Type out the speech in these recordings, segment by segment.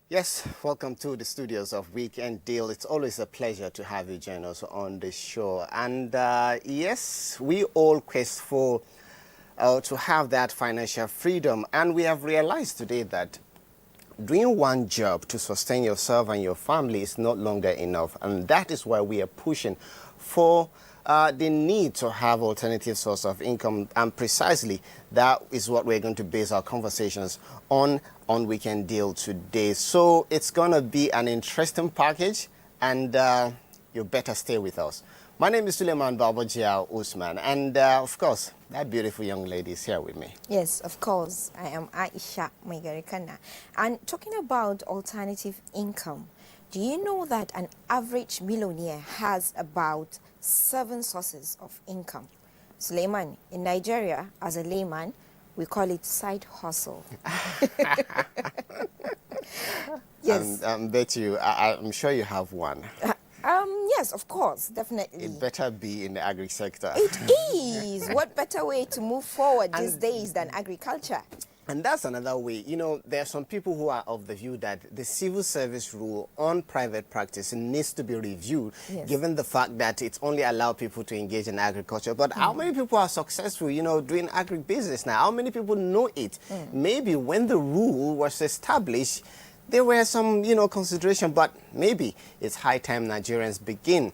Yes, welcome to the studios of Weekend Deal. It's always a pleasure to have you join us on the show. And yes, we all quest for to have that financial freedom. And we have realized today that doing one job to sustain yourself and your family is not longer enough. And that is why we are pushing for the need to have alternative source of income, and precisely that is what we're going to base our conversations on Weekend Deal today. So it's going to be an interesting package, and you better stay with us. My name is Suleiman Babajia Usman, and of course, that beautiful young lady is here with me. Yes, of course. I am Aisha Maigarikana. And talking about alternative income, do you know that an average millionaire has about 7 sources of income? Suleiman, in Nigeria, as a layman, we call it side hustle. Yes. Bet you, I'm sure you have one. Yes, of course, definitely. It better be in the agri sector. It is. What better way to move forward these days than agriculture? And that's another way. You know, there are some people who are of the view that the civil service rule on private practice needs to be reviewed, yes, given the fact that it's only allowed people to engage in agriculture. But how many people are successful, you know, doing agribusiness now? How many people know it? Maybe when the rule was established, there were some, you know, consideration, but maybe it's high time Nigerians began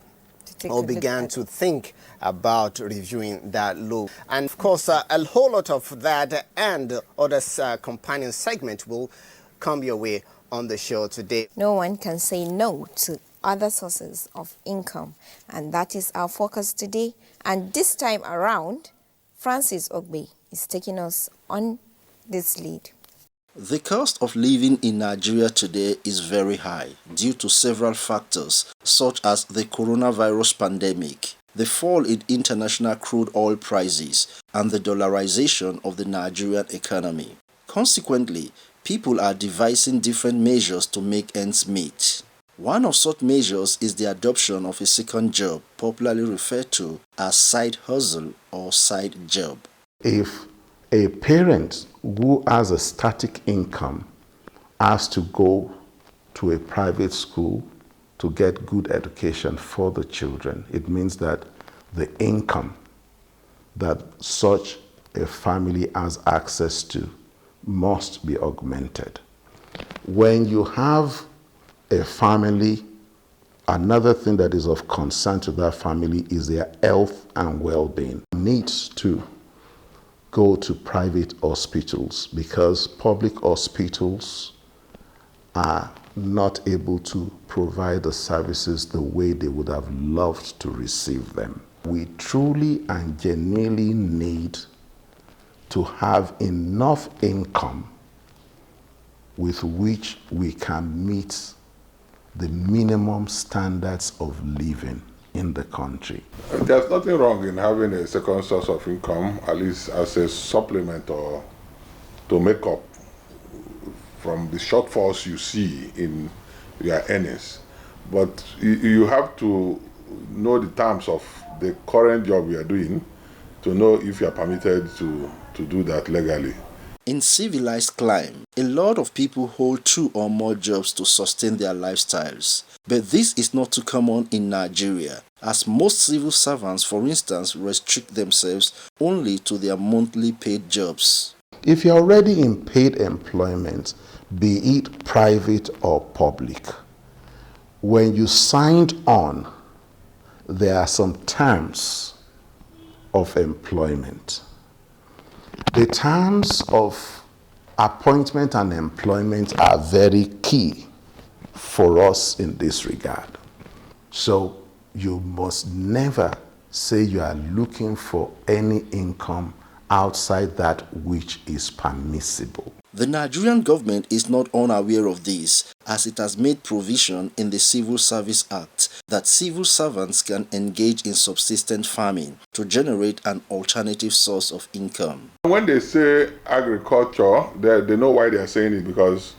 to think about reviewing that law. And of course, a whole lot of that and other companion segment will come your way on the show today. No one can say no to other sources of income, and that is our focus today. And this time around, Francis Ogbe is taking us on this lead. The cost of living in Nigeria today is very high due to several factors such as the coronavirus pandemic, the fall in international crude oil prices, and the dollarization of the Nigerian economy. Consequently, people are devising different measures to make ends meet. One of such measures is the adoption of a second job, popularly referred to as side hustle or side job. If a parent who has a static income has to go to a private school to get good education for the children, it means that the income that such a family has access to must be augmented. When you have a family, another thing that is of concern to that family is their health and well-being. Needs to go to private hospitals because public hospitals are not able to provide the services the way they would have loved to receive them. We truly and genuinely need to have enough income with which we can meet the minimum standards of living in the country. There's nothing wrong in having a second source of income, at least as a supplement or to make up from the shortfalls you see in your earnings. But you have to know the terms of the current job you are doing to know if you are permitted to do that legally. In civilized clime, a lot of people hold 2 or more jobs to sustain their lifestyles. But this is not too common in Nigeria, as most civil servants, for instance, restrict themselves only to their monthly paid jobs. If you're already in paid employment, be it private or public, when you signed on, there are some terms of employment. The terms of appointment and employment are very key for us in this regard. So you must never say you are looking for any income outside that which is permissible. The Nigerian government is not unaware of this, as it has made provision in the Civil Service Act that civil servants can engage in subsistence farming to generate an alternative source of income. When they say agriculture, they know why they are saying it, because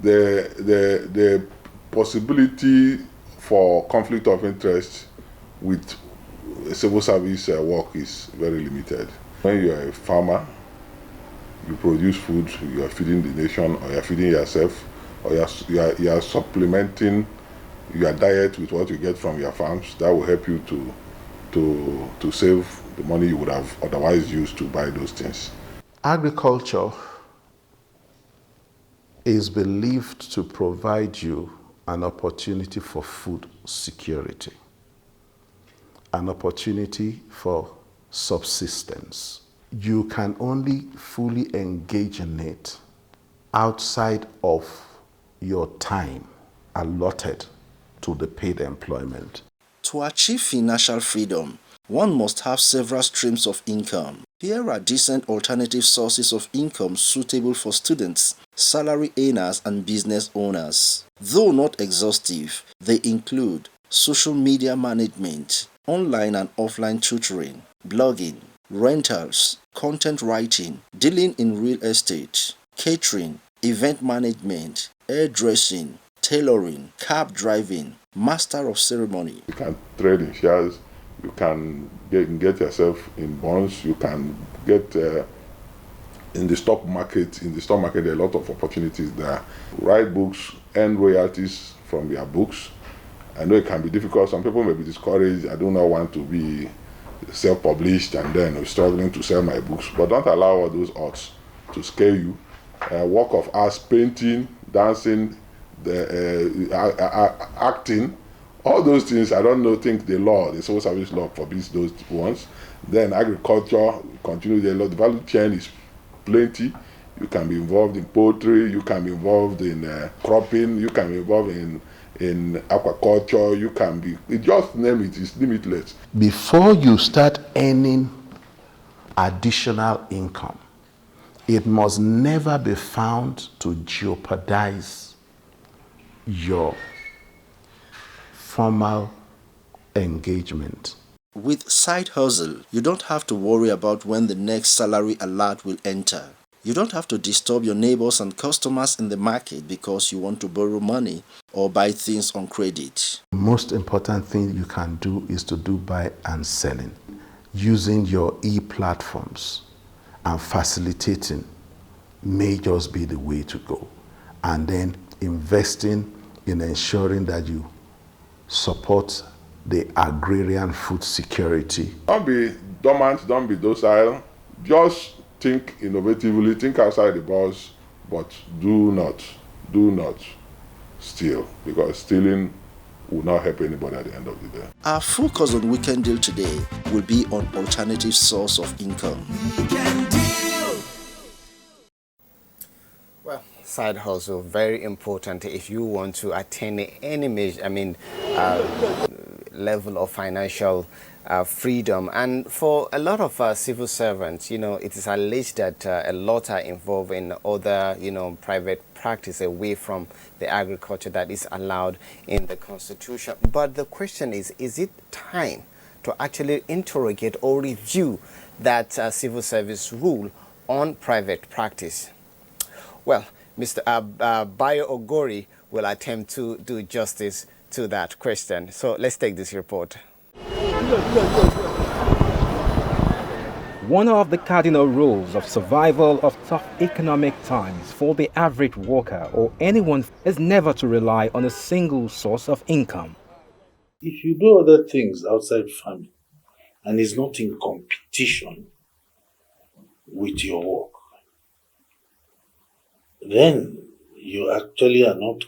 the possibility for conflict of interest with civil service work is very limited. When you are a farmer, you produce food, you are feeding the nation, or you are feeding yourself, or you are supplementing your diet with what you get from your farms. That will help you to save the money you would have otherwise used to buy those things. Agriculture is believed to provide you an opportunity for food security, an opportunity for subsistence. You can only fully engage in it outside of your time allotted to the paid employment. To achieve financial freedom, one must have several streams of income. Here are decent alternative sources of income suitable for students, salary earners, and business owners. Though not exhaustive, they include social media management, online and offline tutoring, blogging, rentals, content writing, dealing in real estate, catering, event management, hairdressing, tailoring, cab driving, master of ceremony. You can trade in shares, you can get yourself in bonds, you can get in the stock market. In the stock market, there are a lot of opportunities there. Write books, earn royalties from your books. I know it can be difficult. Some people may be discouraged. I do not want to be self-published and then struggling to sell my books. But don't allow all those odds to scare you. Work of arts, painting, dancing, acting, all those things, I don't know, think the civil service law forbids those ones. Then agriculture, continue the value chain is plenty. You can be involved in poultry, you can be involved in cropping, you can be involved in aquaculture, you can be, just name it, it's limitless. Before you start earning additional income, it must never be found to jeopardize your formal engagement. With side hustle, you don't have to worry about when the next salary alert will enter. You don't have to disturb your neighbors and customers in the market because you want to borrow money or buy things on credit. The most important thing you can do is to do buy and selling. Using your e-platforms and facilitating may just be the way to go. And then investing in ensuring that you support the agrarian food security. Don't be dormant, don't be docile. Just think innovatively, think outside the box, but do not steal, because stealing will not help anybody at the end of the day. Our focus on Weekend Deal today will be on alternative source of income. Well, side hustle, very important if you want to attain any level of financial freedom. And for a lot of civil servants, it is alleged that a lot are involved in other, private practice away from the agriculture that is allowed in the Constitution. But the question is it time to actually interrogate or review that civil service rule on private practice? Well, Mr. Bayo Ogori will attempt to do justice to that question. So let's take this report. One of the cardinal rules of survival of tough economic times for the average worker or anyone is never to rely on a single source of income. If you do other things outside farming and it's not in competition with your work, then you actually are not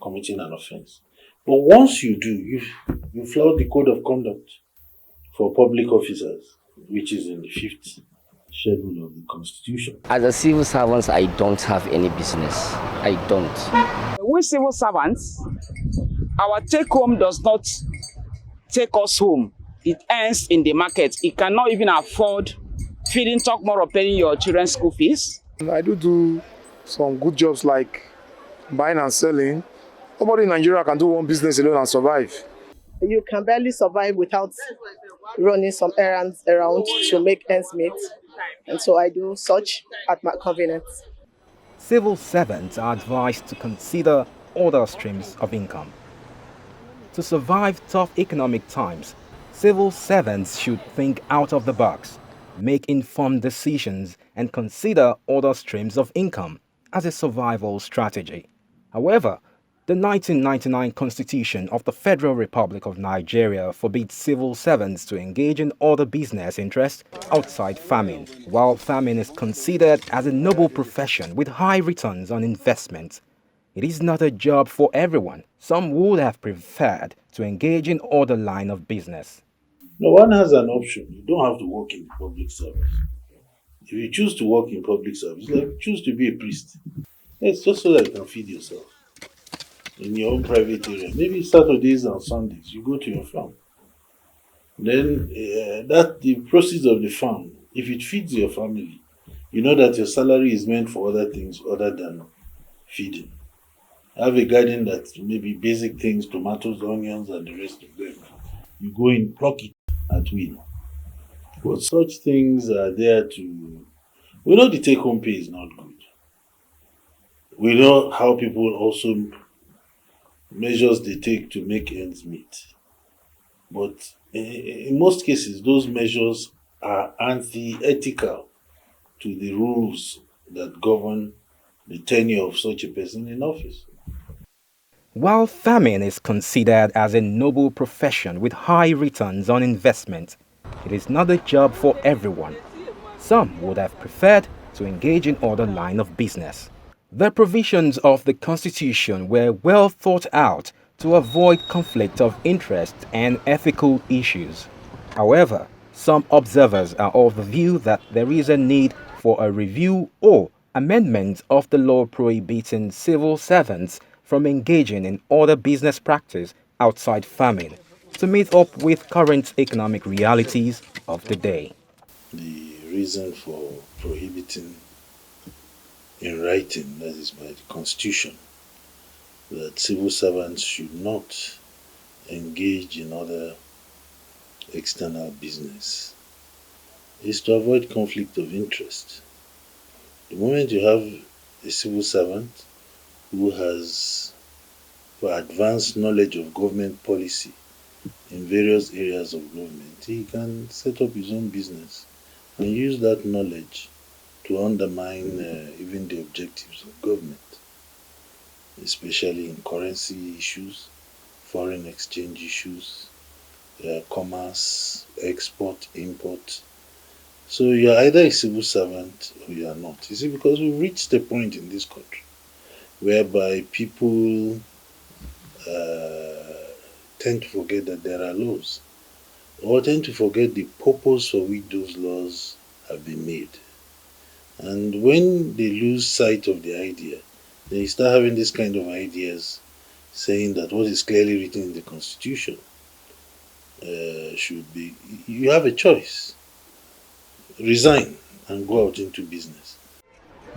committing an offense. But once you do, you flout the code of conduct for public officers, which is in the 5th schedule of the Constitution. As a civil servant, I don't have any business. I don't. We civil servants, our take home does not take us home. It ends in the market. It cannot even afford feeding, talk more of paying your children's school fees. I do some good jobs like buying and selling. Nobody in Nigeria can do one business alone and survive. You can barely survive without running some errands around to make ends meet. And so I do such at my convenience. Civil servants are advised to consider other streams of income. To survive tough economic times, civil servants should think out of the box, make informed decisions, and consider other streams of income as a survival strategy. However, the 1999 Constitution of the Federal Republic of Nigeria forbids civil servants to engage in other business interests outside farming. While farming is considered as a noble profession with high returns on investment, it is not a job for everyone. Some would have preferred to engage in other line of business. No, one has an option. You don't have to work in public service. If you choose to work in public service, like choose to be a priest. It's just so that you can feed yourself in your own private area. Maybe Saturdays and Sundays, you go to your farm. Then that the proceeds of the farm, if it feeds your family, you know that your salary is meant for other things other than feeding. Have a garden that maybe basic things, tomatoes, onions, and the rest of them. You go in, pluck it at will. But such things are there to... We know the take-home pay is not good. We know how people also measures they take to make ends meet. But in most cases, those measures are anti-ethical to the rules that govern the tenure of such a person in office. While farming is considered as a noble profession with high returns on investment, it is not a job for everyone. Some would have preferred to engage in other line of business. The provisions of the Constitution were well thought out to avoid conflict of interest and ethical issues. However, some observers are of the view that there is a need for a review or amendment of the law prohibiting civil servants from engaging in other business practice outside farming to meet up with current economic realities of the day. The reason for prohibiting in writing, that is by the Constitution, that civil servants should not engage in other external business is to avoid conflict of interest. The moment you have a civil servant who has advanced knowledge of government policy in various areas of government, he can set up his own business and use that knowledge to undermine even the objectives of government, especially in currency issues, foreign exchange issues, commerce, export, import. So you're either a civil servant or you are not. You see, because we've reached a point in this country whereby people tend to forget that there are laws, or tend to forget the purpose for which those laws have been made. And when they lose sight of the idea, they start having this kind of ideas saying that what is clearly written in the Constitution should be, you have a choice. Resign and go out into business.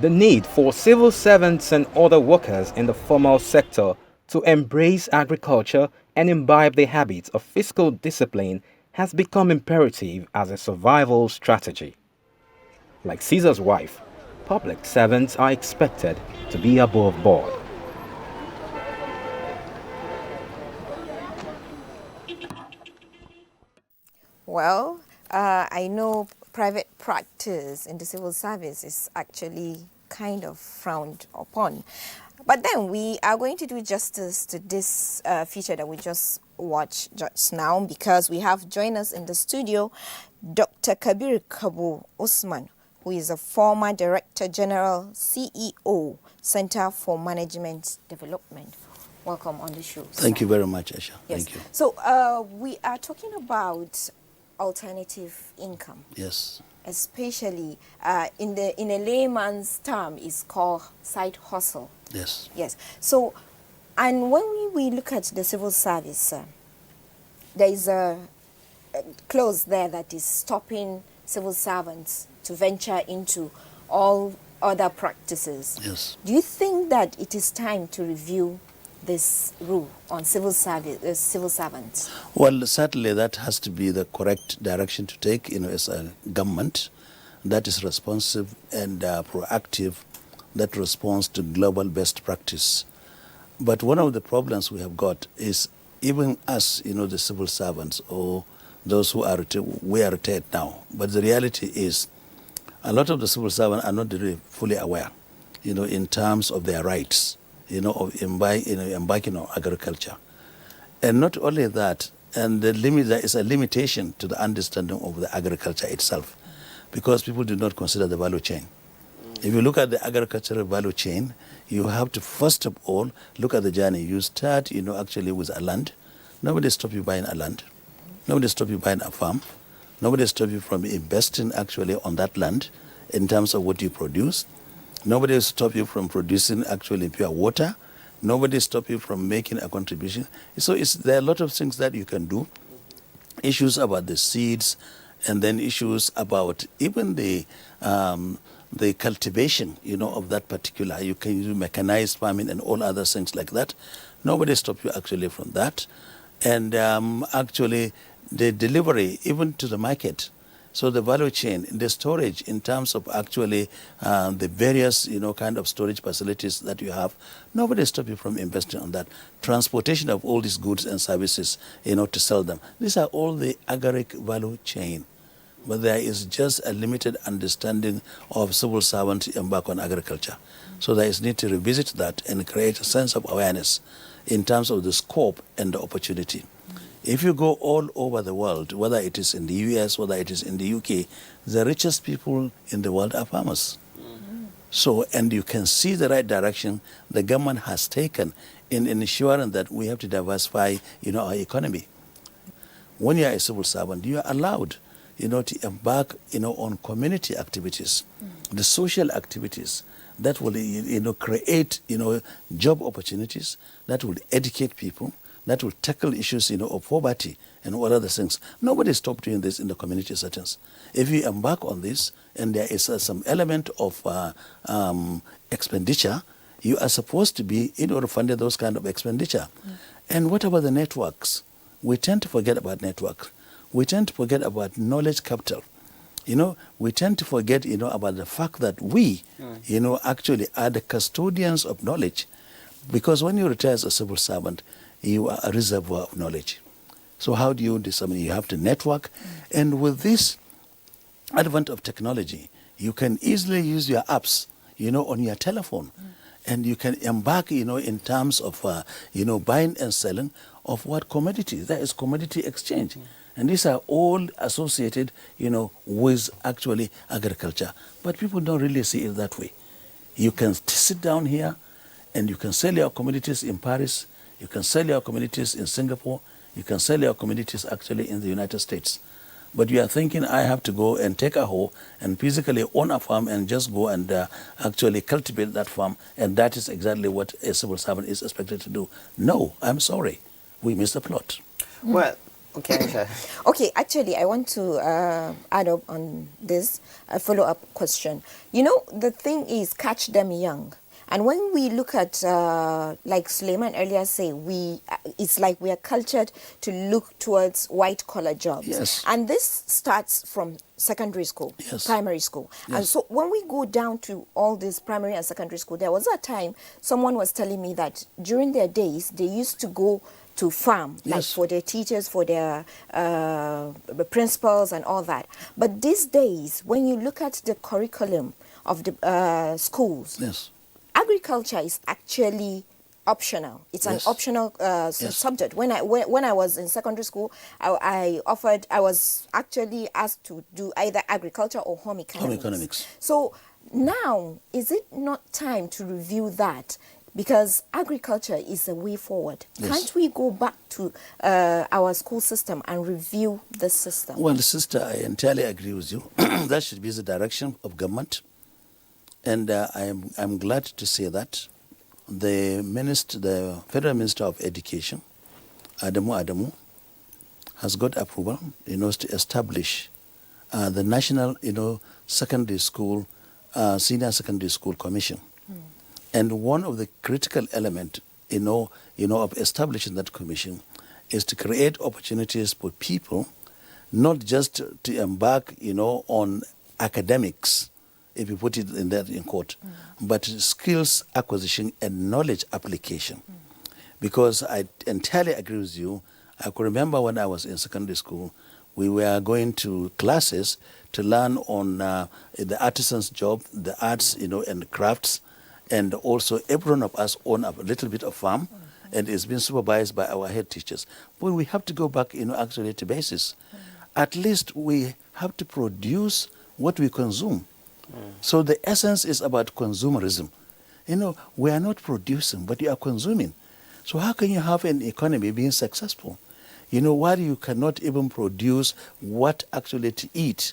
The need for civil servants and other workers in the formal sector to embrace agriculture and imbibe the habits of fiscal discipline has become imperative as a survival strategy. Like Caesar's wife, public servants are expected to be above board. Well, I know private practice in the civil service is actually kind of frowned upon. But then we are going to do justice to this feature that we just watched just now, because we have joined us in the studio Dr. Kabir Kabu Usman, who is a former Director General, CEO, Center for Management Development. Welcome on the show. Thank you very much, Aisha. Yes. Thank you. So we are talking about alternative income. Yes. Especially in a layman's term, is called side hustle. Yes. Yes. So, and when we look at the civil service, there is a clause there that is stopping civil servants to venture into all other practices. Yes. Do you think that it is time to review this rule on civil servants? Well, certainly that has to be the correct direction to take, as a government that is responsive and proactive, that responds to global best practice. But one of the problems we have got is even us, the civil servants or those who are we are retired now. But the reality is a lot of the civil servants are not really fully aware, in terms of their rights, of embarking on agriculture. And not only that, and there is a limitation to the understanding of the agriculture itself, because people do not consider the value chain. If you look at the agricultural value chain, you have to first of all look at the journey. You start, actually with a land. Nobody stops you buying a land. Nobody stops you buying a farm. Nobody stops you from investing actually on that land in terms of what you produce. Nobody stops you from producing actually pure water. Nobody stops you from making a contribution. So there are a lot of things that you can do. Issues about the seeds, and then issues about even the cultivation, of that particular. You can use mechanized farming and all other things like that. Nobody stops you actually from that. And actually the delivery even to the market. So the value chain, the storage in terms of actually the various, kind of storage facilities that you have, nobody stops you from investing on that. Transportation of all these goods and services, to sell them. These are all the agaric value chain. But there is just a limited understanding of civil servants embark on agriculture. So there is need to revisit that and create a sense of awareness in terms of the scope and the opportunity. If you go all over the world, whether it is in the US, whether it is in the UK, the richest people in the world are farmers. So, and you can see the right direction the government has taken in ensuring that we have to diversify, our economy. When you are a civil servant, you are allowed, to embark, on community activities, the social activities that will, create, job opportunities, that will educate people, that will tackle issues, of poverty and all other things. Nobody stopped doing this in the community settings. If you embark on this and there is some element of expenditure, you are supposed to be, funded those kind of expenditure. And what about the networks? We tend to forget about networks. We tend to forget about knowledge capital. We tend to forget, about the fact that we, actually are the custodians of knowledge. Because when you retire as a civil servant, you are a reservoir of knowledge. So how do you disseminate? You have to network. And with this advent of technology, you can easily use your apps, on your telephone. And you can embark, in terms of, buying and selling of what commodities. That is commodity exchange. And these are all associated, with actually agriculture. But people don't really see it that way. You can sit down here and you can sell your commodities in Paris. You can sell your commodities in Singapore. You can sell your commodities actually in the United States. But you are thinking, I have to go and take a hoe and physically own a farm and just go and actually cultivate that farm. And that is exactly what a civil servant is expected to do. No, I'm sorry. We missed the plot. Well, okay. Okay, actually, I want to add up on this, a follow-up question. The thing is, catch them young. And when we look at, like Suleiman earlier said, it's like we are cultured to look towards white-collar jobs. Yes. And this starts from secondary school, yes. primary school. Yes. And so when we go down to all this primary and secondary school, there was a time someone was telling me that during their days, they used to go to farm, yes. like for their teachers, for their principals and all that. But these days, when you look at the curriculum of the schools, yes. agriculture is actually optional. It's yes. an optional subject. When I was in secondary school, I was actually asked to do either agriculture or home economics. Home economics. So now, is it not time to review that? because agriculture is a way forward. Yes. Can't we go back to our school system and review the system? Well, sister, I entirely agree with you. That should be the direction of government. And I'm glad to say that the Federal Minister of Education, Adamu, has got approval, to establish the National, Secondary School, Senior Secondary School Commission. And one of the critical element, of establishing that commission is to create opportunities for people, not just to embark, on academics, if you put it in quote, but skills acquisition and knowledge application. Because I entirely agree with you. I could remember when I was in secondary school, we were going to classes to learn on the artisan's job, the arts, and crafts, and also every one of us own a little bit of farm, and it's been supervised by our head teachers. But we have to go back, actually to basis. At least we have to produce what we consume. So the essence is about consumerism. We are not producing, but you are consuming. So how can you have an economy being successful, while you cannot even produce what actually to eat,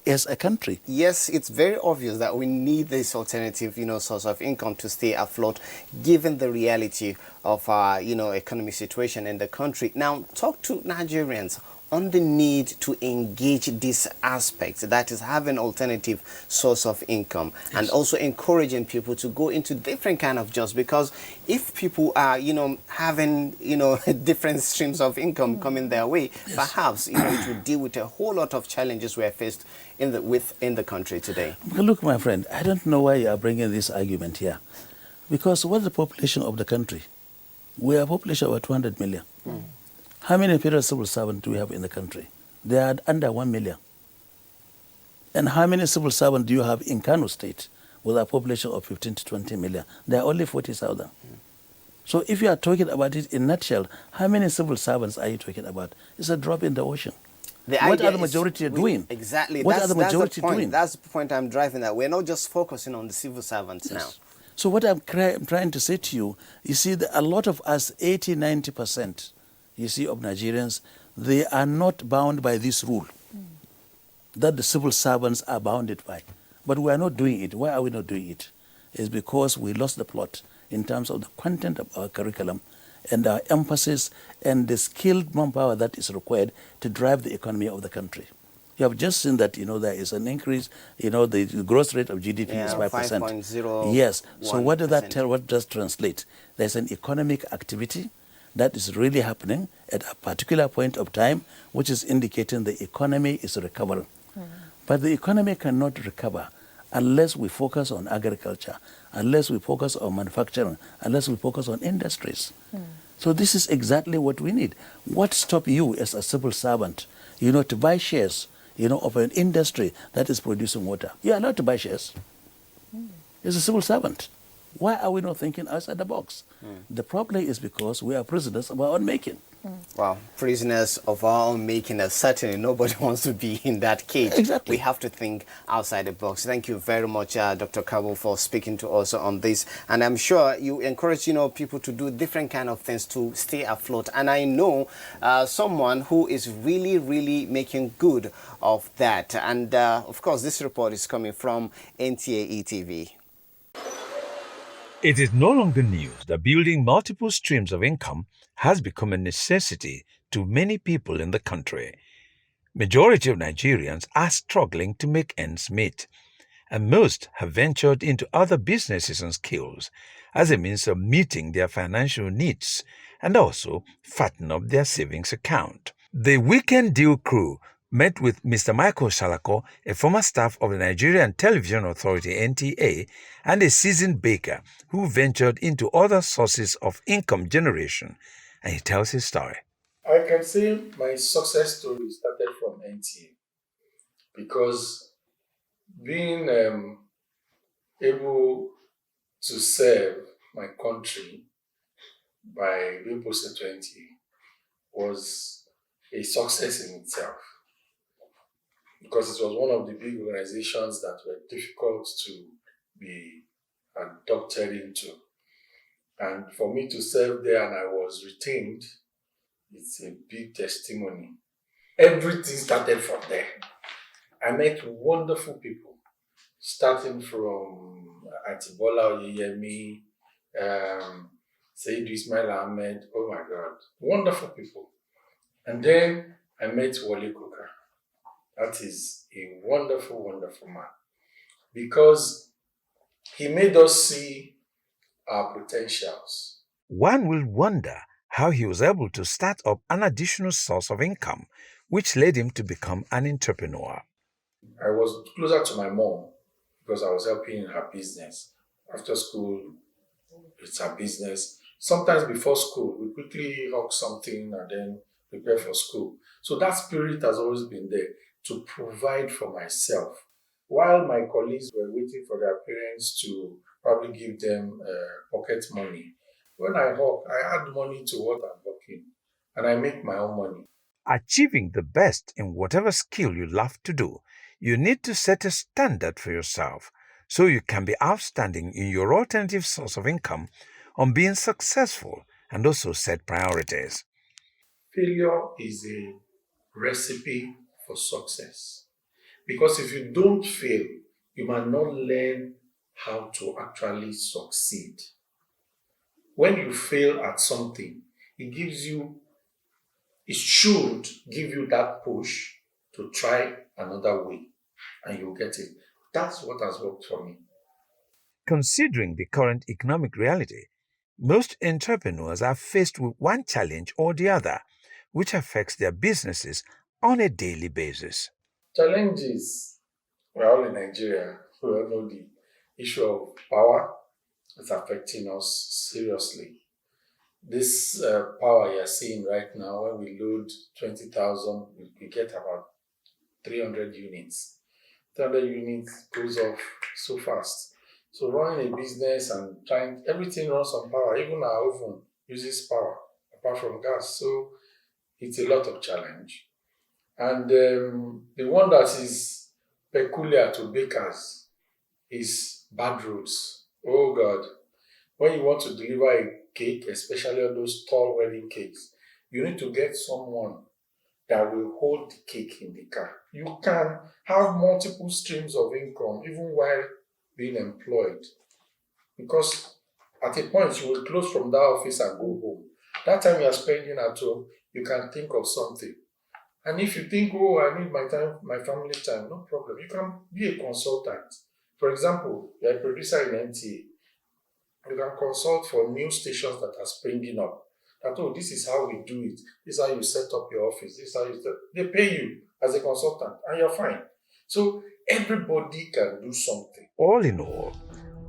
as a country? Yes, it's very obvious that we need this alternative, source of income to stay afloat, given the reality of our, economic situation in the country. Now, talk to Nigerians on the need to engage this aspect, that is having alternative source of income, and also encouraging people to go into different kind of jobs, because if people are having different streams of income coming their way, perhaps it will deal with a whole lot of challenges we are faced in the country today. Well, look, my friend, I don't know why you are bringing this argument here, because what's the population of the country? We are a population of about 200 million. How many federal civil servants do we have in the country? They are under 1 million. And how many civil servants do you have in Kano State with a population of 15 to 20 million? There are only 40,000. So if you are talking about it in a nutshell, how many civil servants are you talking about? It's a drop in the ocean. What are the majority doing? Exactly. What are the majority doing? That's the point I'm driving at. We're not just focusing on the civil servants now. So what I'm trying to say to you, you see, a lot of us, 80, 90%, of Nigerians, they are not bound by this rule that the civil servants are bounded by. But we are not doing it. Why are we not doing it? It's because we lost the plot in terms of the content of our curriculum and our emphasis and the skilled manpower that is required to drive the economy of the country. You have just seen that, there is an increase, the growth rate of GDP is 5%. 5.0. Yes. So what does that tell? What does translate? There's an economic activity that is really happening at a particular point of time, which is indicating the economy is recovering. But the economy cannot recover unless we focus on agriculture, unless we focus on manufacturing, unless we focus on industries. So this is exactly what we need. What stops you as a civil servant, to buy shares, of an industry that is producing water? You're allowed to buy shares. As a civil servant. Why are we not thinking outside the box? The problem is because we are prisoners of our own making. Well, prisoners of our own making, certainly nobody wants to be in that cage. Exactly. We have to think outside the box. Thank you very much, Dr. Kabo, for speaking to us on this. And I'm sure you encourage, people to do different kind of things to stay afloat. And I know someone who is really, really making good of that. And of course, this report is coming from NTA TV. It is no longer news that building multiple streams of income has become a necessity to many people in the country. Majority of Nigerians are struggling to make ends meet, and most have ventured into other businesses and skills as a means of meeting their financial needs and also fatten up their savings account. The Weekend Deal crew met with Mr. Michael Shalako, a former staff of the Nigerian Television Authority (NTA), and a seasoned baker who ventured into other sources of income generation, and he tells his story. I can say my success story started from NTA because being able to serve my country by being posted to NTA was a success in itself, because it was one of the big organizations that were difficult to be inducted into. And for me to serve there and I was retained, it's a big testimony. Everything started from there. I met wonderful people, starting from Atibola Oyeyemi, Sayyid Ismail Ahmed. Oh my God, wonderful people. And then I met Wale Kuka. That is a wonderful, wonderful man, because he made us see our potentials. One will wonder how he was able to start up an additional source of income, which led him to become an entrepreneur. I was closer to my mom because I was helping in her business. After school, it's her business. Sometimes before school, we quickly hawk something and then prepare for school. So that spirit has always been there to provide for myself. While my colleagues were waiting for their parents to probably give them pocket money, when I hawk, I add money to what I'm hawking and I make my own money. Achieving the best in whatever skill you love to do, you need to set a standard for yourself so you can be outstanding in your alternative source of income on being successful and also set priorities. Failure is a recipe for success. Because if you don't fail, you might not learn how to actually succeed. When you fail at something, it should give you that push to try another way and you'll get it. That's what has worked for me. Considering the current economic reality, most entrepreneurs are faced with one challenge or the other, which affects their businesses on a daily basis. Challenges. We're all in Nigeria. We all know the issue of power is affecting us seriously. This power you're seeing right now, when we load 20,000, we get about 300 units. 300 units goes off so fast. So running a business and everything runs on power. Even our oven uses power, apart from gas. So it's a lot of challenge. And the one that is peculiar to bakers is bad roads. Oh God. When you want to deliver a cake, especially on those tall wedding cakes, you need to get someone that will hold the cake in the car. You can have multiple streams of income even while being employed. Because at a point you will close from that office and go home. That time you are spending at home, you can think of something. And if you think, oh, I need my time, my family time, no problem. You can be a consultant. For example, you're a producer in NTA. You can consult for new stations that are springing up. That, oh, this is how we do it. This is how you set up your office. This is how they pay you as a consultant and you're fine. So everybody can do something. All in all,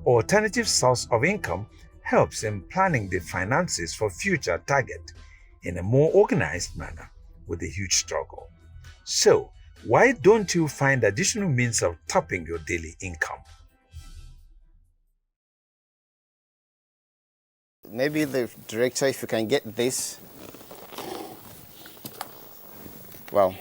alternative source of income helps in planning the finances for future target in a more organized manner with a huge struggle. So, why don't you find additional means of topping your daily income? Maybe the director, if you can get this. Well,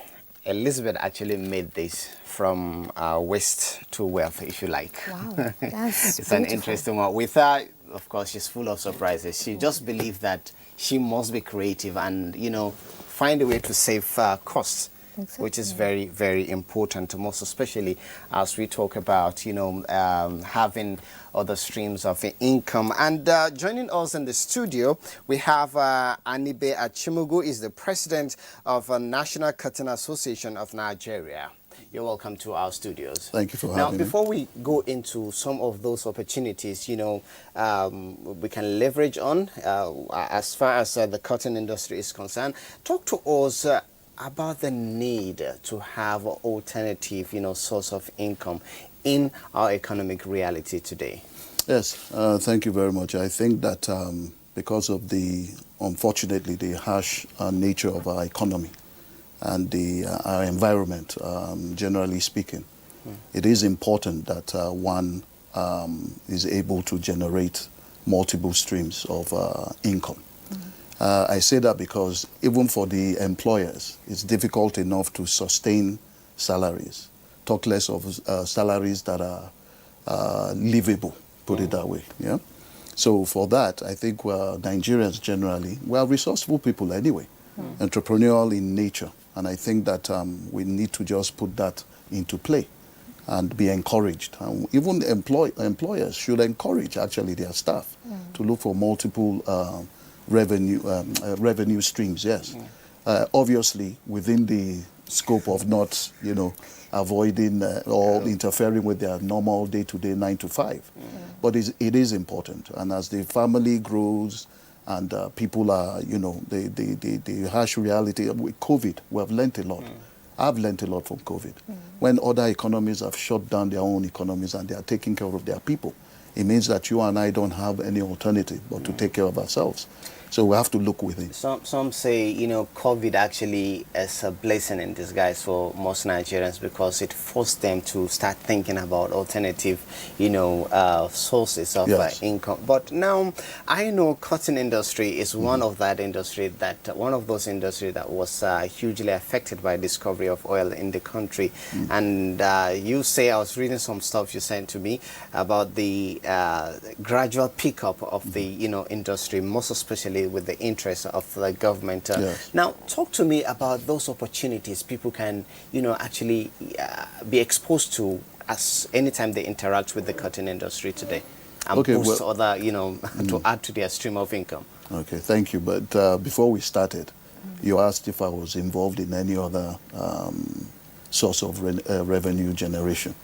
Elizabeth actually made this from waste to wealth, if you like. Wow, that's It's beautiful. an interesting one. With her, of course, she's full of surprises. She just believed that she must be creative and, find a way to save costs. Exactly. Which is very, very important, most especially as we talk about, having other streams of income. And joining us in the studio, we have Anibe Achimugu, is the president of National Cotton Association of Nigeria. You're welcome to our studios. Thank you for having me. Now, before we go into some of those opportunities, we can leverage on as far as the cotton industry is concerned. Talk to us about the need to have alternative, source of income in our economic reality today. Yes, thank you very much. I think that because of unfortunately, the harsh nature of our economy and our environment, generally speaking, it is important that one is able to generate multiple streams of income. I say that because even for the employers, it's difficult enough to sustain salaries, talk less of salaries that are livable, put it that way. Yeah. So for that, I think Nigerians generally, we are resourceful people anyway, entrepreneurial in nature. And I think that we need to just put that into play and be encouraged. And even employers should encourage actually their staff to look for multiple revenue streams, yes. Obviously, within the scope of not, avoiding or interfering with their normal day-to-day 9 to 5. But it is important. And as the family grows and people are, the harsh reality with COVID, we have learnt a lot. I've learnt a lot from COVID. When other economies have shut down their own economies and they are taking care of their people, it means that you and I don't have any alternative but to take care of ourselves. So we have to look within. Some say, COVID actually is a blessing in disguise for most Nigerians because it forced them to start thinking about alternative, sources of income. But now I know cotton industry is one of those industry that was hugely affected by discovery of oil in the country. And you say, I was reading some stuff you sent to me about the gradual pickup of the, industry, most especially with the interest of the government. Now, talk to me about those opportunities people can, actually be exposed to as anytime they interact with the cotton industry today, and boost other, to add to their stream of income. Okay, thank you. But before we started, you asked if I was involved in any other source of revenue generation.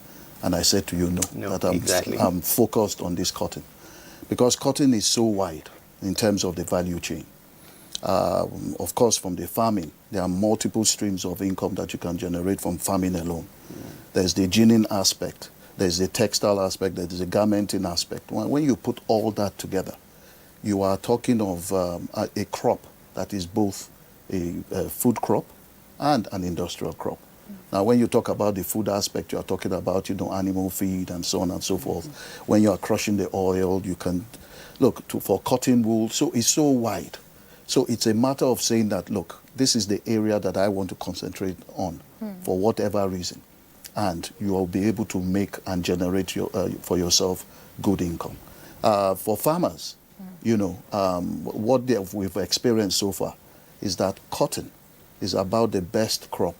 And I said to you, no, that I'm focused on this cotton. Because cotton is so wide in terms of the value chain. Of course, from the farming, there are multiple streams of income that you can generate from farming alone. There's the ginning aspect, there's the textile aspect, there's the garmenting aspect. When you put all that together, you are talking of a crop that is both a food crop and an industrial crop. Now, when you talk about the food aspect, you are talking about, animal feed and so on and so forth. When you are crushing the oil, you can look for cotton wool. So it's so wide. So it's a matter of saying that, look, this is the area that I want to concentrate on for whatever reason. And you will be able to make and generate for yourself good income. For farmers, what we've experienced so far is that cotton is about the best crop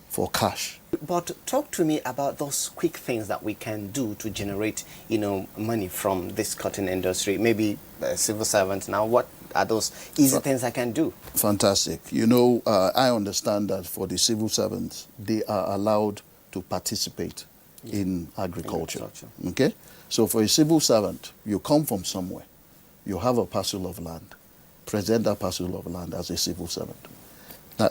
for cash. But talk to me about those quick things that we can do to generate, money from this cotton industry. Maybe civil servants now, what are those easy things I can do? Fantastic. I understand that for the civil servants, they are allowed to participate in agriculture. Okay? So for a civil servant, you come from somewhere, you have a parcel of land, present that parcel of land as a civil servant.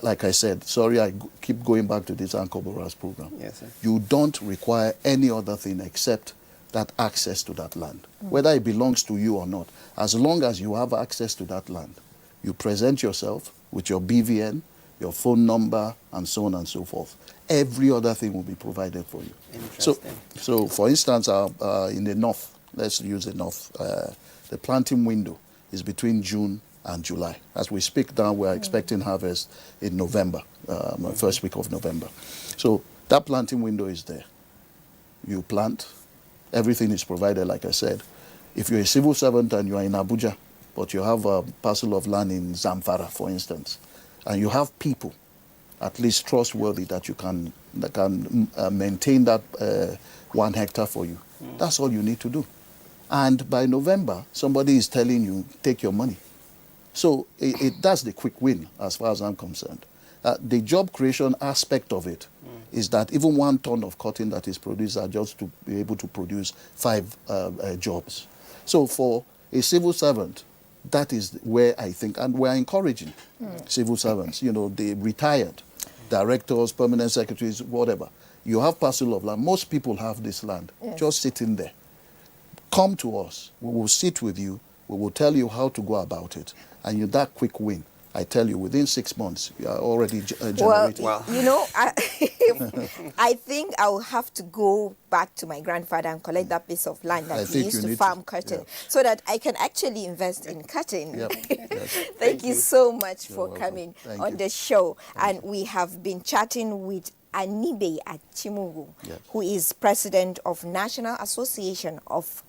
Like I said, sorry, I keep going back to this Uncle Bora's program. Yes, sir. You don't require any other thing except that access to that land, whether it belongs to you or not. As long as you have access to that land, you present yourself with your BVN, your phone number, and so on and so forth. Every other thing will be provided for you. So for instance, in the north, let's use the north, the planting window is between June and July. As we speak now, we are expecting harvest in November, first week of November. So that planting window is there. You plant, everything is provided, like I said. If you're a civil servant and you are in Abuja, but you have a parcel of land in Zamfara, for instance, and you have people, at least trustworthy, that can maintain that 1 hectare for you, that's all you need to do. And by November, somebody is telling you, take your money. So that's the quick win as far as I'm concerned. The job creation aspect of it is that even 1 ton of cotton that is produced are just to be able to produce 5 jobs. So for a civil servant, that is where I think, and we're encouraging civil servants, the retired directors, permanent secretaries, whatever. You have parcel of land. Most people have this land just sitting there. Come to us. We will sit with you. We will tell you how to go about it. And that quick win, I tell you, within 6 months, you are already generating. Well, I think I'll have to go back to my grandfather and collect that piece of land that he used to farm cotton, so that I can actually invest in cotton. Yep. Thank you so much for coming on the show. And we have been chatting with Anibe Achimugu, Yes. who is president of National Association of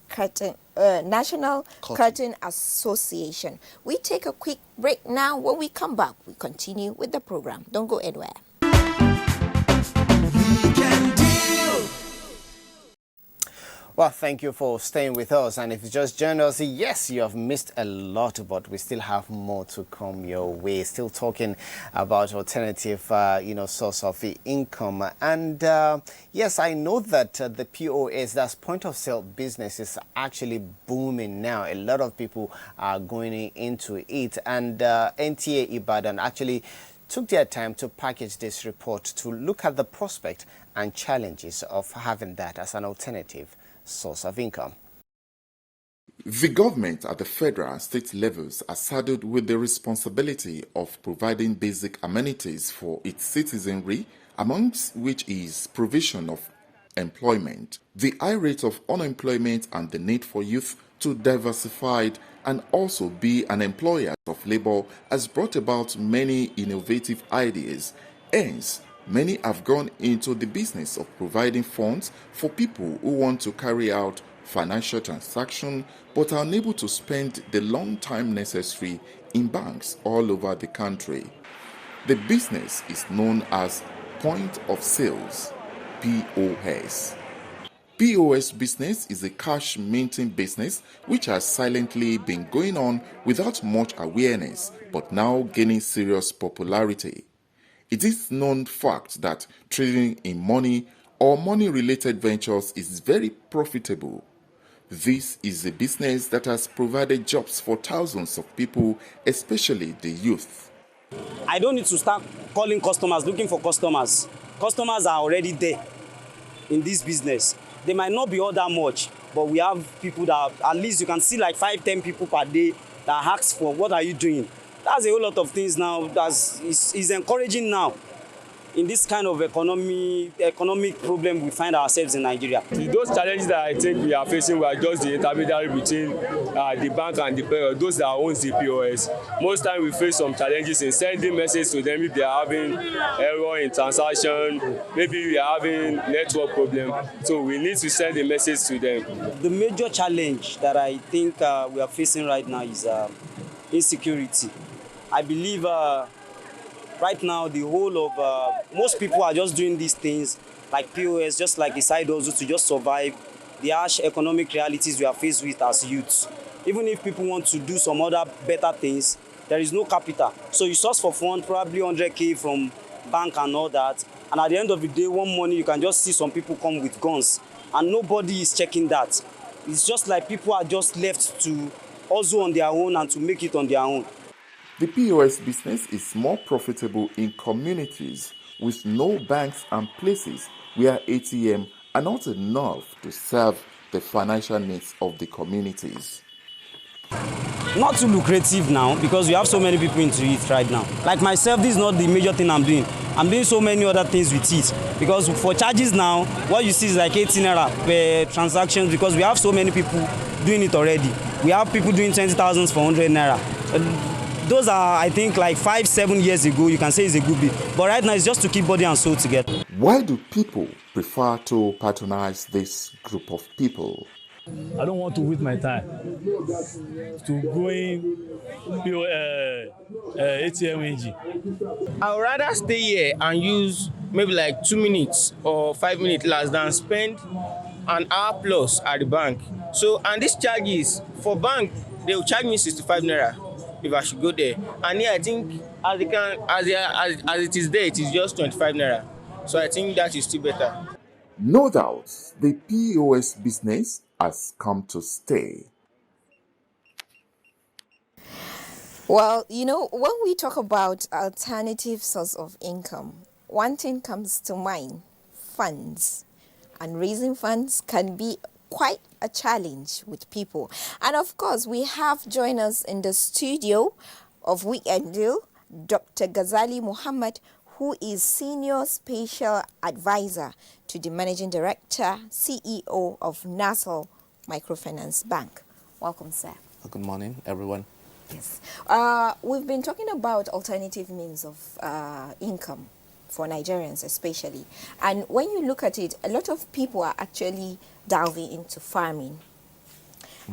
National Curtain Association. We take a quick break now. When we come back, we continue with the program. Don't go anywhere. Well, thank you for staying with us. And if you just joined us, yes, you have missed a lot, but we still have more to come your way. Still talking about alternative, source of income. And yes, I know that the POS, that's point of sale business, is actually booming now. A lot of people are going into it. And NTA Ibadan actually took their time to package this report to look at the prospect and challenges of having that as an alternative source of income. The government at the federal and state levels are saddled with the responsibility of providing basic amenities for its citizenry, amongst which is provision of employment. The high rate of unemployment and the need for youth to diversify and also be an employer of labor has brought about many innovative ideas. Hence, many have gone into the business of providing funds for people who want to carry out financial transactions but are unable to spend the long time necessary in banks all over the country. The business is known as point of sales, POS. POS business is a cash minting business which has silently been going on without much awareness but now gaining serious popularity. It is known fact that trading in money or money-related ventures is very profitable. This is a business that has provided jobs for thousands of people, especially the youth. I don't need to start calling customers, looking for customers. Customers are already there in this business. They might not be all that much, but we have people that at least you can see like 5-10 people per day that ask for, what are you doing? That's a whole lot of things now that is encouraging now in this kind of economic problem we find ourselves in Nigeria. Those challenges that I think we are facing were just the intermediary between the bank and the those that own the POS. Most time we face some challenges in sending messages to them if they are having error in transaction, maybe we are having network problem. So we need to send a message to them. The major challenge that I think we are facing right now is insecurity. I believe right now the whole of most people are just doing these things like POS, just like a side hustle to just survive the harsh economic realities we are faced with as youths. Even if people want to do some other better things, there is no capital. So you source for fund probably 100K from bank and all that, and at the end of the day, one morning you can just see some people come with guns and nobody is checking that. It's just like people are just left to hustle on their own and to make it on their own. The POS business is more profitable in communities with no banks and places where ATM are not enough to serve the financial needs of the communities. Not too lucrative now because we have so many people into it right now. Like myself, this is not the major thing I'm doing. I'm doing so many other things with it because for charges now, what you see is like 18 naira per transaction because we have so many people doing it already. We have people doing 20,000 for 100 naira. Those are, I think, like 5-7 years ago, you can say it's a good bit. But right now, it's just to keep body and soul together. Why do people prefer to patronize this group of people? I don't want to waste my time to going ATM AG. I would rather stay here and use maybe like 2 minutes or 5 minutes less than spend an hour plus at the bank. So, and this charges for bank, they will charge me 65 naira. If I should go there, and here I think as it is there, it is just 25 naira. So I think that is still better. No doubt, the POS business has come to stay. Well, you know, when we talk about alternative source of income, one thing comes to mind: funds. And raising funds can be quite a challenge with people. And of course, we have joined us in the studio of Weekend Deal, Dr. Ghazali Muhammad, who is Senior Special Advisor to the Managing Director, CEO of Nassau Microfinance Bank. Welcome, sir. Good morning, everyone. Yes. We've been talking about alternative means of income for Nigerians especially. And when you look at it, a lot of people are actually delving into farming.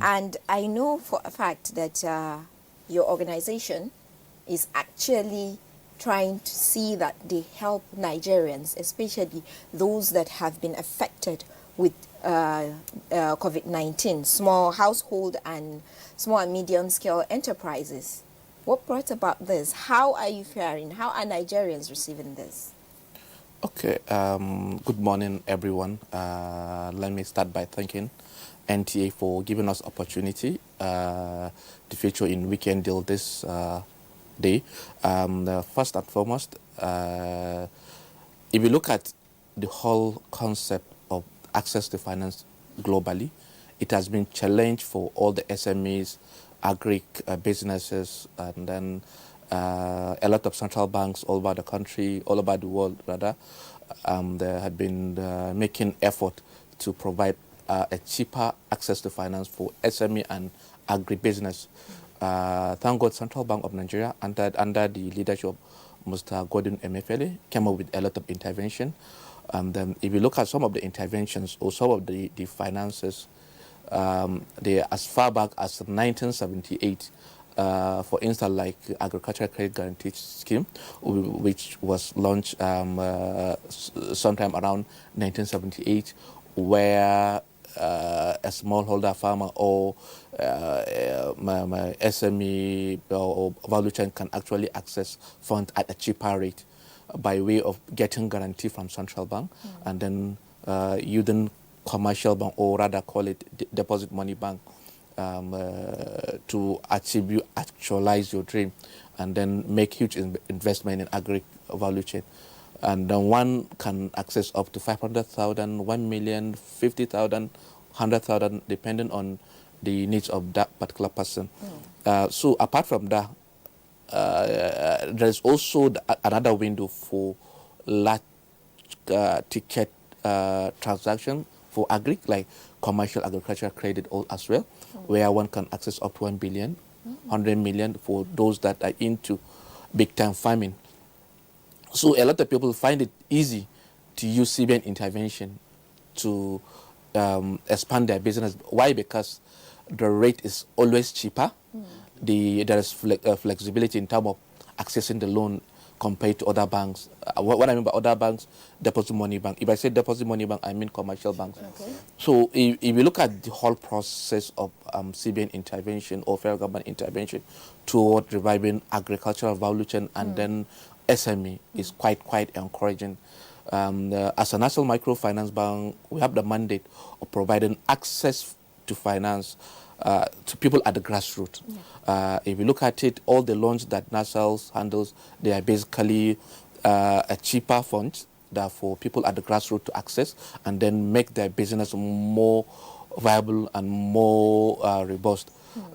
And I know for a fact that your organization is actually trying to see that they help Nigerians, especially those that have been affected with COVID-19, small household and small and medium scale enterprises. What brought about this? How are you faring? How are Nigerians receiving this? Okay, good morning, everyone. Let me start by thanking NTA for giving us opportunity to feature in Weekend Deal this day. First and foremost, if you look at the whole concept of access to finance globally, it has been challenged for all the SMEs, agri businesses, and then a lot of central banks all over the country, all over the world rather, they had been making effort to provide a cheaper access to finance for SME and agribusiness. Thank God, Central Bank of Nigeria, under the leadership of Mr. Gordon Emefiele, came up with a lot of intervention. And if you look at some of the interventions or some of the finances, they as far back as 1978. For instance, like Agricultural Credit Guarantee Scheme, which was launched sometime around 1978, where a smallholder farmer or SME or value chain can actually access funds at a cheaper rate by way of getting guarantee from central bank and then using commercial bank, or rather call it deposit money bank, to actualize your dream and then make huge investment in agri value chain. And then one can access up to 500,000, 1 million, 50,000, 100,000, depending on the needs of that particular person. So apart from that, there's also another window for large ticket transaction for agri, like commercial agricultural credit as well, where one can access up to 1 billion, 100 million for those that are into big time farming. So a lot of people find it easy to use CBN intervention to expand their business. Why? Because the rate is always cheaper. There is flexibility in terms of accessing the loan compared to other banks. What I mean by other banks, deposit money bank. If I say deposit money bank, I mean commercial banks. Okay. So if you look at the whole process of CBN intervention or federal government intervention toward reviving agricultural value chain and then SME is quite encouraging. As a national microfinance bank, we have the mandate of providing access to finance to people at the grassroots. If you look at it, all the loans that NASAL handles, they are basically a cheaper fund that for people at the grassroots to access and then make their business more viable and more robust.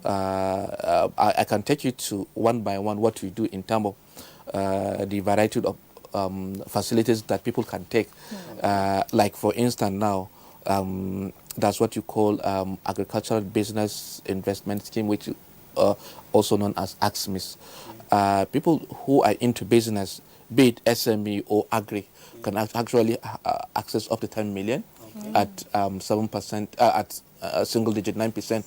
I can take you to one by one what we do in terms of the variety of facilities that people can take. Like for instance now, that's what you call Agricultural Business Investment Scheme, which also known as AXMIS. People who are into business, be it SME or agri, can actually access up to 10 million at 7%, at single digit 9%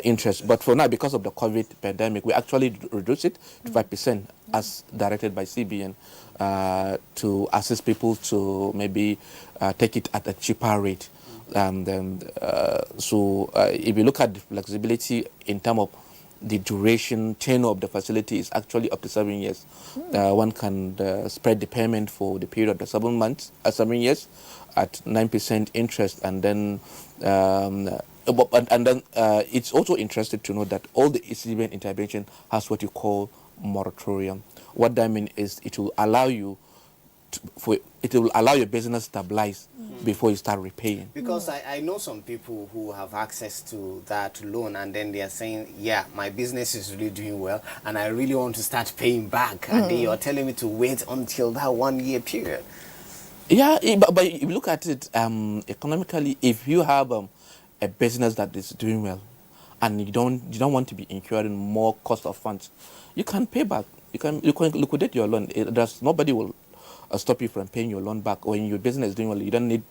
interest. But for now, because of the COVID pandemic, we actually reduce it to 5% as directed by CBN to assist people to maybe take it at a cheaper rate. So if you look at the flexibility in terms of the duration, tenure of the facility is actually up to 7 years. One can spread the payment for the period of 7 months, 7 years, at 9% interest, and then it's also interesting to know that all the CBN intervention has what you call moratorium. What that means is it will allow you it will allow your business to stabilize before you start repaying. Because I know some people who have access to that loan and then they are saying, yeah, my business is really doing well and I really want to start paying back. And they are telling me to wait until that 1 year period. Yeah, but if you look at it economically, if you have a business that is doing well and you don't want to be incurring more cost of funds, you can pay back. You can liquidate your loan. Nobody will stop you from paying your loan back. When your business is doing well, you don't need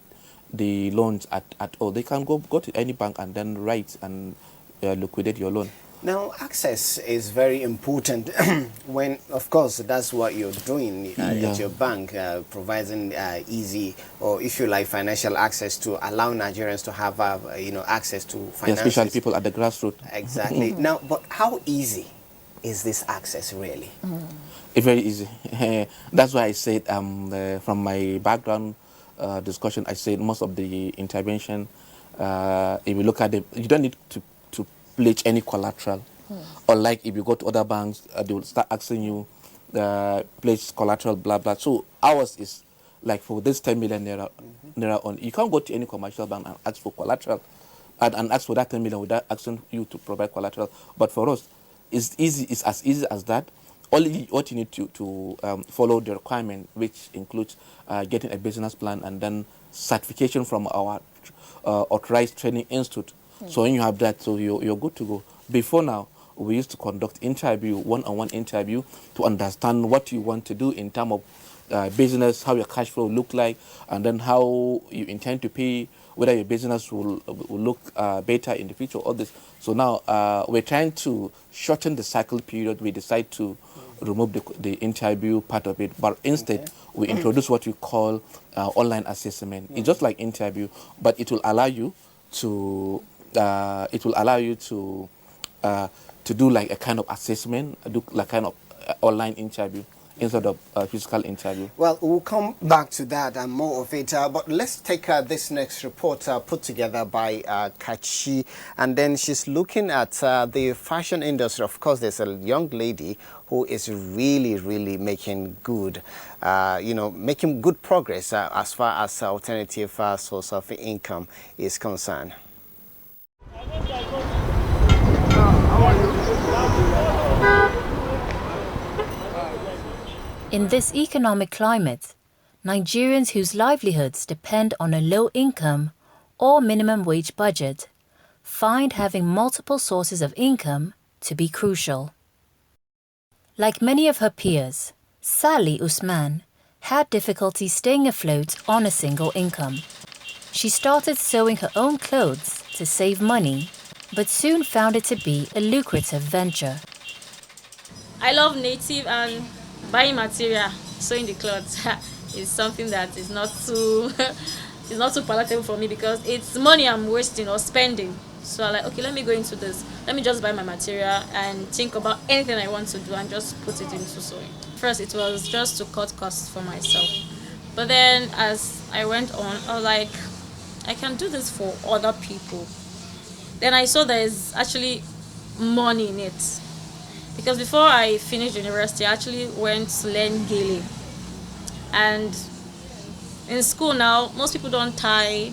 the loans at all. They can go to any bank and then write and liquidate your loan. Now, access is very important when, of course, that's what you're doing at your bank, providing easy, or if you like, financial access to allow Nigerians to have, access to finances. Especially people at the grassroots. Exactly. Now, but how easy is this access really? It's very easy. That's why I said from my background discussion, I said most of the intervention, if you look at it, you don't need to pledge any collateral. Or like if you go to other banks, they will start asking you pledge collateral, blah, blah. So ours is like for this 10 million naira on. You can't go to any commercial bank and ask for collateral and ask for that 10 million without asking you to provide collateral. But for us, it's easy. It's as easy as that. Only what you need to follow the requirement, which includes getting a business plan and then certification from our authorized training institute. So when you have that, so you're good to go. Before now, we used to conduct interview, one-on-one interview, to understand what you want to do in terms of business, how your cash flow look like, and then how you intend to pay, whether your business will look better in the future, all this. So now we're trying to shorten the cycle period. We decide to remove the interview part of it, but instead we introduce what we call online assessment. It's just like interview, but it will allow you to do like a kind of assessment, do like kind of online interview instead of physical interview. Well, we'll come back to that and more of it, but let's take this next report put together by Kachi, and then she's looking at the fashion industry. Of course, there's a young lady who is really making good, making good progress as far as alternative source of income is concerned. In this economic climate, Nigerians whose livelihoods depend on a low income or minimum wage budget find having multiple sources of income to be crucial. Like many of her peers, Sally Usman had difficulty staying afloat on a single income. She started sewing her own clothes to save money, but soon found it to be a lucrative venture. I love native, and buying material, sewing the clothes is something that is not too it's not too palatable for me, because it's money I'm wasting or spending. So I'm like, okay, let me go into this. Let me just buy my material and think about anything I want to do and just put it into sewing. First, it was just to cut costs for myself. But then as I went on, I was like, I can do this for other people. Then I saw there's actually money in it. Because before I finished university, I actually went to learn Gele. And in school now, most people don't tie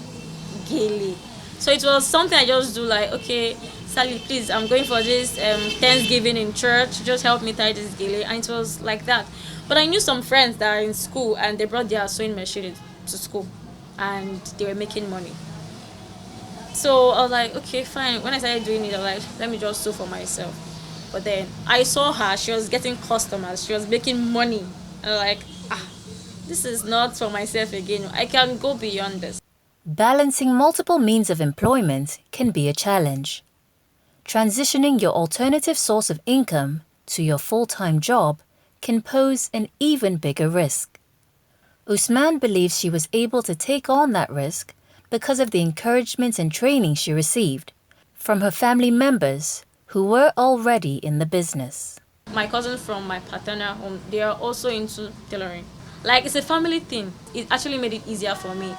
Gele. So it was something I just do, like, okay, Sally, please, I'm going for this Thanksgiving in church. Just help me tie this Gele. And it was like that. But I knew some friends that are in school, and they brought their sewing machine to school. And they were making money. So I was like, okay, fine. When I started doing it, I was like, let me just sew for myself. But then I saw her, she was getting customers, she was making money. And I'm like, this is not for myself again. I can go beyond this. Balancing multiple means of employment can be a challenge. Transitioning your alternative source of income to your full-time job can pose an even bigger risk. Usman believes she was able to take on that risk because of the encouragement and training she received from her family members who were already in the business. My cousins from my paternal home, they are also into tailoring. Like, it's a family thing. It actually made it easier for me.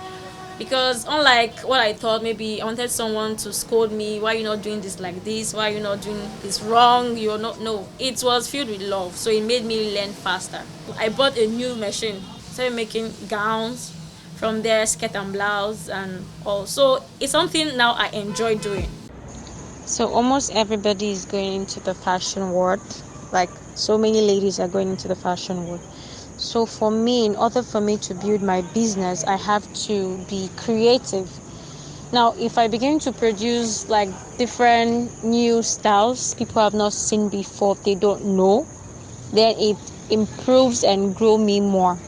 Because unlike what I thought, maybe I wanted someone to scold me, why are you not doing this like this? Why are you not doing this wrong? You're not, no. It was filled with love, so it made me learn faster. I bought a new machine, started making gowns, from there skirt and blouse and all. So it's something now I enjoy doing. So almost everybody is going into the fashion world. Like, so many ladies are going into the fashion world. So for me, in order for me to build my business, I have to be creative. Now, if I begin to produce like different new styles people have not seen before, they don't know, then it improves and grows me more.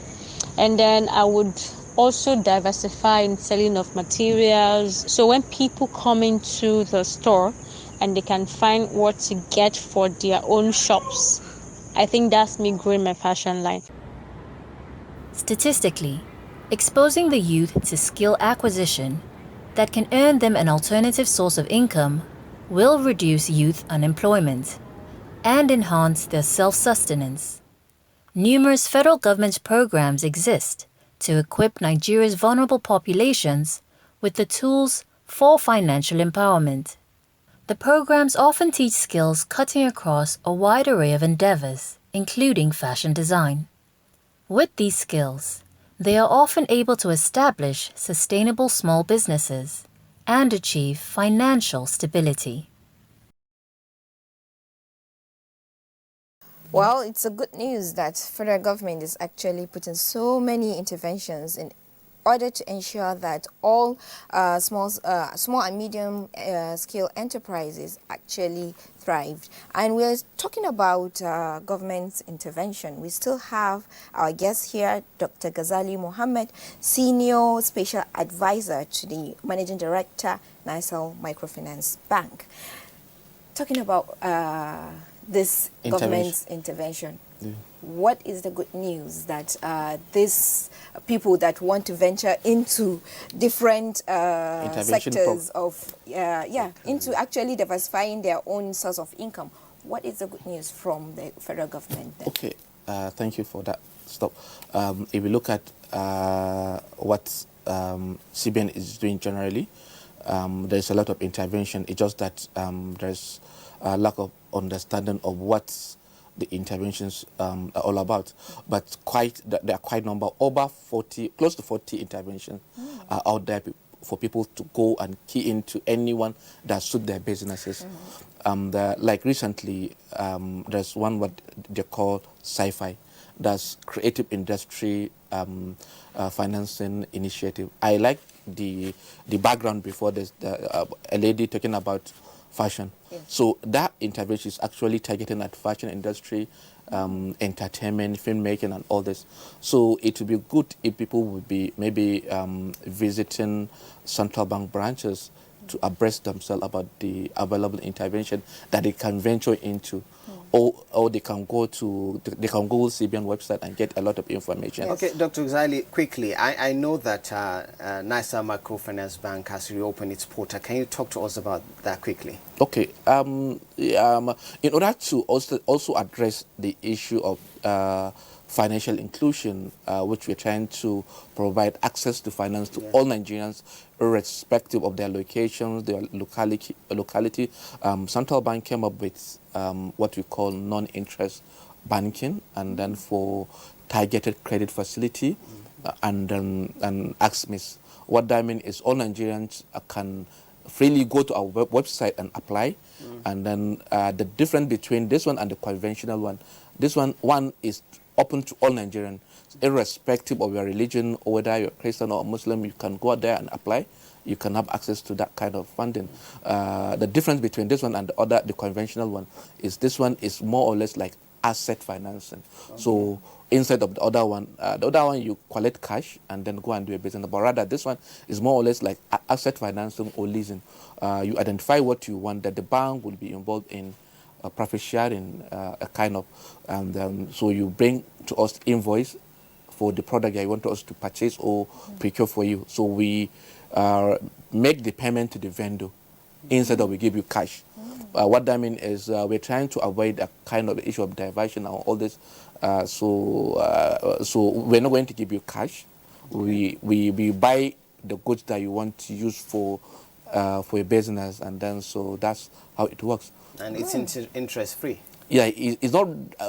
And then I would also diversify in selling of materials. So when people come into the store and they can find what to get for their own shops, I think that's me growing my fashion line. Statistically, exposing the youth to skill acquisition that can earn them an alternative source of income will reduce youth unemployment and enhance their self-sustenance. Numerous federal government programs exist to equip Nigeria's vulnerable populations with the tools for financial empowerment. The programs often teach skills cutting across a wide array of endeavors, including fashion design. With these skills, they are often able to establish sustainable small businesses and achieve financial stability. Well, it's a good news that federal government is actually putting so many interventions in order to ensure that all small and medium scale enterprises actually thrived. And we're talking about government intervention. We still have our guest here, Dr. Ghazali Mohammed, Senior Special Advisor to the Managing Director, National Microfinance Bank. Talking about this government's intervention. Yeah. What is the good news that these people that want to venture into different sectors of into actually diversifying their own source of income? What is the good news from the federal government then? Okay, thank you for that. Stop. If we look at what CBN is doing generally, there's a lot of intervention. It's just that there's a lack of understanding of what the interventions are all about. But there are quite a number, over 40, close to 40 interventions are out there for people to go and key into anyone that suit their businesses. Like recently, there's one what they call sci-fi. That's creative industry financing initiative. I like the background before this, a lady talking about fashion. Yes. So that intervention is actually targeting at fashion industry, entertainment, filmmaking, and all this. So it would be good if people would be maybe visiting central bank branches to abreast themselves about the available intervention that they can venture into. Or they can go to Google CBN website and get a lot of information. Yes. Okay, Dr. Ghazali, quickly, I know that National Microfinance Bank has reopened its portal. Can you talk to us about that quickly? Okay. In order to also address the issue of financial inclusion, which we're trying to provide access to finance to all Nigerians, irrespective of their locations, their locality. Central Bank came up with what we call non-interest banking, and then for targeted credit facility, and AXMIS. What that means is all Nigerians can freely go to our website and apply, and then the difference between this one and the conventional one, this one is open to all Nigerians, irrespective of your religion, or whether you're Christian or Muslim. You can go out there and apply. You can have access to that kind of funding. The difference between this one and the conventional one is this one is more or less like asset financing. Okay. So instead of the other one you collect cash and then go and do a business. But rather this one is more or less like asset financing or leasing. You identify what you want, that the bank will be involved in profit sharing, a kind of, and so you bring to us invoice for the product that you want us to purchase or procure for you. So we make the payment to the vendor instead of we give you cash. What that means is we're trying to avoid a kind of issue of diversion and all this. So we're not going to give you cash. We buy the goods that you want to use for your business, and then so that's how it works. And it's interest free. Yeah, it's not.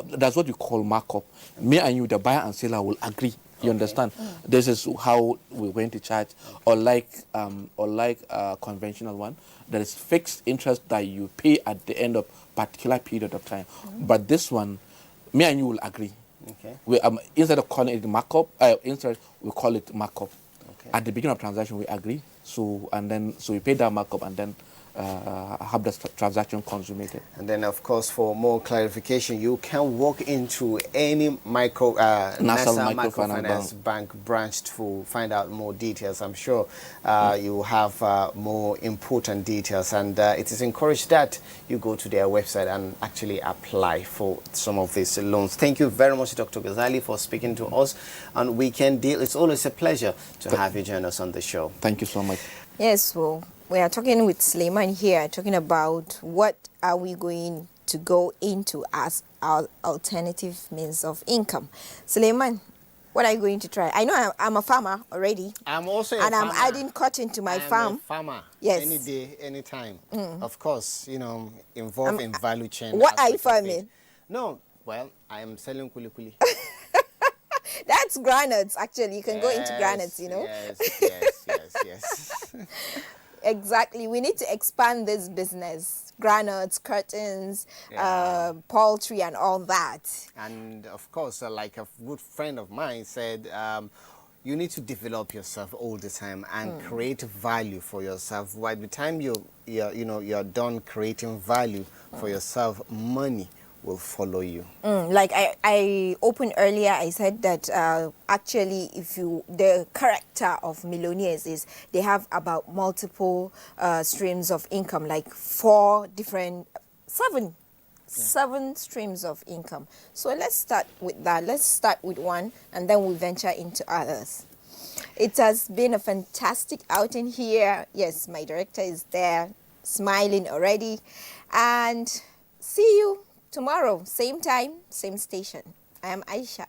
That's what we call markup. Me and you, the buyer and seller, will agree. You understand? This is how we're going to charge. Or like conventional one, there is fixed interest that you pay at the end of particular period of time. But this one, me and you will agree. Okay. We instead of calling it markup, interest, we call it markup. Okay. At the beginning of transaction, we agree. So we pay that markup, and then have the transaction consummated. And then, of course, for more clarification, you can walk into any National Microfinance Bank branch to find out more details. I'm sure you will have more important details, and it is encouraged that you go to their website and actually apply for some of these loans. Thank you very much, Dr. Ghazali, for speaking to us on Weekend Deal. It's always a pleasure to have you join us on the show. Thank you so much. Yes, well, we are talking with Suleiman here, talking about what are we going to go into as our alternative means of income. Suleiman, what are you going to try? I know I'm a farmer already. I'm also a farmer. And I'm adding cotton to my farm. I'm a farmer. Yes. Any day, anytime. Of course, involved in value chain. What are you farming? No, well, I am selling kuli kuli. That's granules, actually. You can go into granules, Yes. Exactly. We need to expand this business. Granules, curtains, poultry, and all that. And of course, like a good friend of mine said, you need to develop yourself all the time and create value for yourself. By the time you're done creating value for yourself, money will follow you. Like I opened earlier, I said that actually the character of millionaires is they have about multiple streams of income, like seven streams of income. So let's start with that. Let's start with one and then we'll venture into others. It has been a fantastic outing here. Yes, my director is there smiling already. And see you tomorrow, same time, same station. I am Aisha.